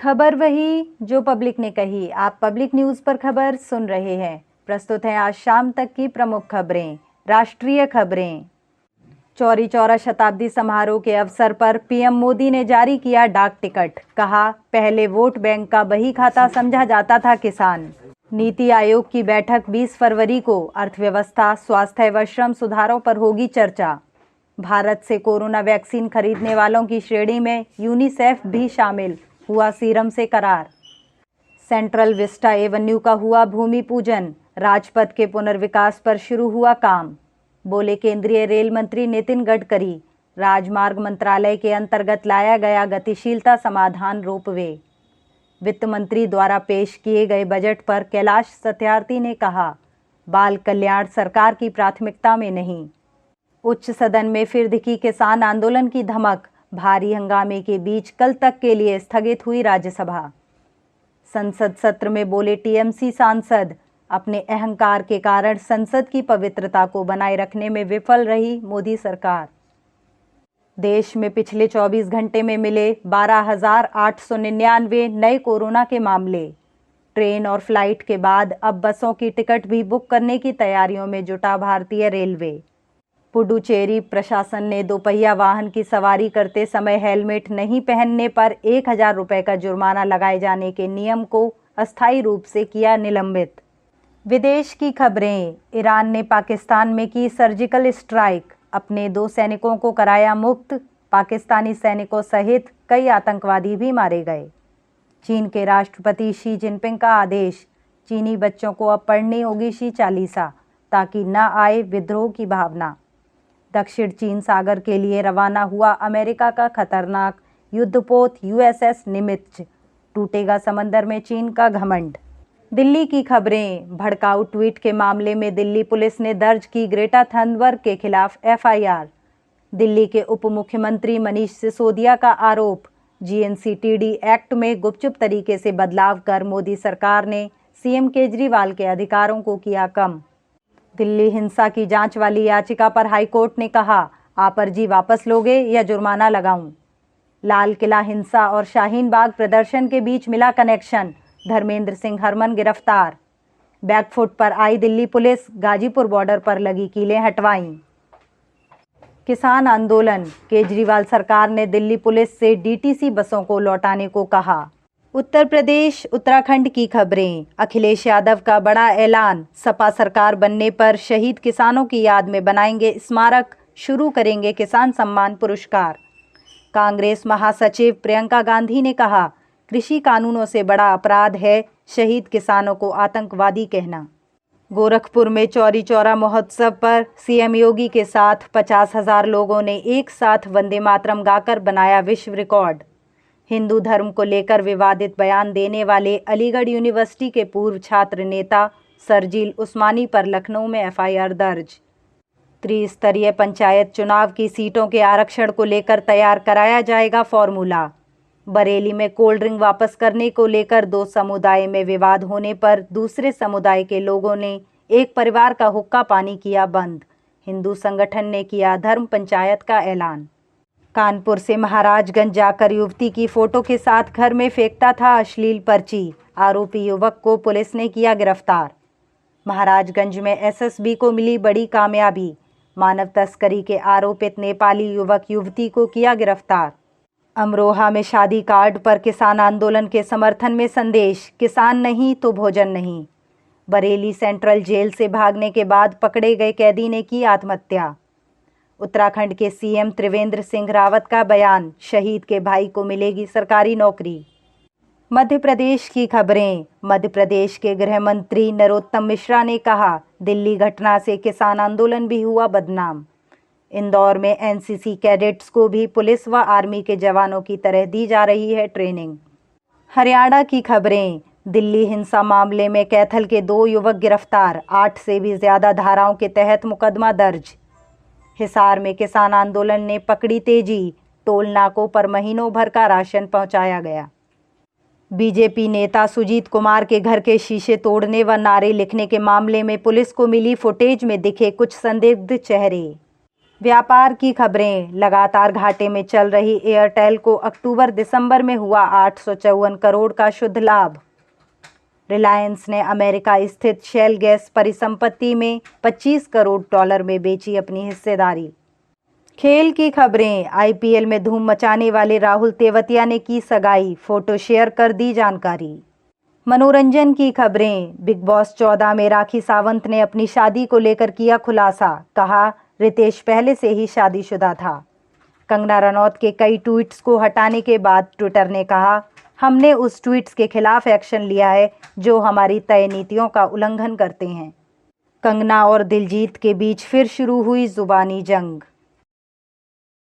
खबर वही जो पब्लिक ने कही। आप पब्लिक न्यूज पर खबर सुन रहे हैं। प्रस्तुत है आज शाम तक की प्रमुख खबरें। राष्ट्रीय खबरें। चौरी चौरा शताब्दी समारोह के अवसर पर पीएम मोदी ने जारी किया डाक टिकट। कहा, पहले वोट बैंक का बही खाता समझा जाता था किसान। नीति आयोग की बैठक 20 फरवरी को अर्थव्यवस्था, स्वास्थ्य व श्रम सुधारों पर होगी चर्चा। भारत से कोरोना वैक्सीन खरीदने वालों की श्रेणी में यूनिसेफ भी शामिल, हुआ सीरम से करार। सेंट्रल विस्टा एवेन्यू का हुआ भूमि पूजन। राजपथ के पुनर्विकास पर शुरू हुआ काम, बोले केंद्रीय रेल मंत्री नितिन गडकरी। राजमार्ग मंत्रालय के अंतर्गत लाया गया गतिशीलता समाधान रोपवे। वित्त मंत्री द्वारा पेश किए गए बजट पर कैलाश सत्यार्थी ने कहा, बाल कल्याण सरकार की प्राथमिकता में नहीं। उच्च सदन में फिर दिखी किसान आंदोलन की धमक। भारी हंगामे के बीच कल तक के लिए स्थगित हुई राज्यसभा। संसद सत्र में बोले टीएमसी सांसद, अपने अहंकार के कारण संसद की पवित्रता को बनाए रखने में विफल रही मोदी सरकार। देश में पिछले 24 घंटे में मिले 12,899 नए कोरोना के मामले। ट्रेन और फ्लाइट के बाद अब बसों की टिकट भी बुक करने की तैयारियों में जुटा भारतीय रेलवे। पुडुचेरी प्रशासन ने दोपहिया वाहन की सवारी करते समय हेलमेट नहीं पहनने पर 1,000 रुपये का जुर्माना लगाए जाने के नियम को अस्थायी रूप से किया निलंबित। विदेश की खबरें। ईरान ने पाकिस्तान में की सर्जिकल स्ट्राइक, अपने 2 सैनिकों को कराया मुक्त। पाकिस्तानी सैनिकों सहित कई आतंकवादी भी मारे गए। चीन के राष्ट्रपति शी जिनपिंग का आदेश, चीनी बच्चों को अब पढ़नी होगी शी चालीसा ताकि न आए विद्रोह की भावना। दक्षिण चीन सागर के लिए रवाना हुआ अमेरिका का खतरनाक युद्धपोत यूएसएस निमित्ज, टूटेगा समंदर में चीन का घमंड। दिल्ली की खबरें। भड़काऊ ट्वीट के मामले में दिल्ली पुलिस ने दर्ज की ग्रेटा थनबर्ग के खिलाफ एफआईआर। दिल्ली के उप मुख्यमंत्री मनीष सिसोदिया का आरोप, जीएनसीटीडी एक्ट में गुपचुप तरीके से बदलाव कर मोदी सरकार ने सीएम केजरीवाल के अधिकारों को किया कम। दिल्ली हिंसा की जांच वाली याचिका पर हाईकोर्ट ने कहा, आप अर्जी वापस लोगे या जुर्माना लगाऊं। लाल किला हिंसा और शाहीन बाग प्रदर्शन के बीच मिला कनेक्शन, धर्मेंद्र सिंह हरमन गिरफ्तार। बैकफुट पर आई दिल्ली पुलिस, गाजीपुर बॉर्डर पर लगी कीलें हटवाईं। किसान आंदोलन। केजरीवाल सरकार ने दिल्ली पुलिस से डीटीसी बसों को लौटाने को कहा। उत्तर प्रदेश उत्तराखंड की खबरें। अखिलेश यादव का बड़ा ऐलान, सपा सरकार बनने पर शहीद किसानों की याद में बनाएंगे स्मारक, शुरू करेंगे किसान सम्मान पुरस्कार। कांग्रेस महासचिव प्रियंका गांधी ने कहा, कृषि कानूनों से बड़ा अपराध है शहीद किसानों को आतंकवादी कहना। गोरखपुर में चौरी चौरा महोत्सव पर सीएम योगी के साथ 50,000 लोगों ने एक साथ वंदे मातरम गाकर बनाया विश्व रिकॉर्ड। हिंदू धर्म को लेकर विवादित बयान देने वाले अलीगढ़ यूनिवर्सिटी के पूर्व छात्र नेता सरजील उस्मानी पर लखनऊ में एफआईआर दर्ज। त्रिस्तरीय पंचायत चुनाव की सीटों के आरक्षण को लेकर तैयार कराया जाएगा फॉर्मूला। बरेली में कोल्ड ड्रिंक वापस करने को लेकर 2 समुदाय में विवाद होने पर दूसरे समुदाय के लोगों ने एक परिवार का हुक्का पानी किया बंद। हिंदू संगठन ने किया धर्म पंचायत का ऐलान। कानपुर से महाराजगंज जाकर युवती की फोटो के साथ घर में फेंकता था अश्लील पर्ची, आरोपी युवक को पुलिस ने किया गिरफ्तार। महाराजगंज में एसएसबी को मिली बड़ी कामयाबी, मानव तस्करी के आरोपित नेपाली युवक युवती को किया गिरफ्तार। अमरोहा में शादी कार्ड पर किसान आंदोलन के समर्थन में संदेश, किसान नहीं तो भोजन नहीं। बरेली सेंट्रल जेल से भागने के बाद पकड़े गए कैदी ने की आत्महत्या। उत्तराखंड के सीएम त्रिवेंद्र सिंह रावत का बयान, शहीद के भाई को मिलेगी सरकारी नौकरी। मध्य प्रदेश की खबरें। मध्य प्रदेश के गृह मंत्री नरोत्तम मिश्रा ने कहा, दिल्ली घटना से किसान आंदोलन भी हुआ बदनाम। इंदौर में एनसीसी कैडेट्स को भी पुलिस व आर्मी के जवानों की तरह दी जा रही है ट्रेनिंग। हरियाणा की खबरें। दिल्ली हिंसा मामले में कैथल के 2 युवक गिरफ्तार, 8 से भी ज्यादा धाराओं के तहत मुकदमा दर्ज। हिसार में किसान आंदोलन ने पकड़ी तेजी, टोल नाकों पर महीनों भर का राशन पहुंचाया गया। बीजेपी नेता सुजीत कुमार के घर के शीशे तोड़ने व नारे लिखने के मामले में पुलिस को मिली फुटेज में दिखे कुछ संदिग्ध चेहरे। व्यापार की खबरें। लगातार घाटे में चल रही एयरटेल को अक्टूबर-दिसंबर में हुआ 854 करोड़ का शुद्ध लाभ। रिलायंस ने अमेरिका स्थित शेल गैस परिसंपत्ति में $25 करोड़ में बेची अपनी हिस्सेदारी। खेल की खबरें। आईपीएल में धूम मचाने वाले राहुल तेवतिया ने की सगाई, फोटो शेयर कर दी जानकारी। मनोरंजन की खबरें। बिग बॉस 14 में राखी सावंत ने अपनी शादी को लेकर किया खुलासा, कहा रितेश पहले से ही शादीशुदा था। कंगना रनौत के कई ट्वीट्स को हटाने के बाद ट्विटर ने कहा, हमने उस ट्वीट्स के खिलाफ एक्शन लिया है जो हमारी तय नीतियों का उल्लंघन करते हैं। कंगना और दिलजीत के बीच फिर शुरू हुई जुबानी जंग।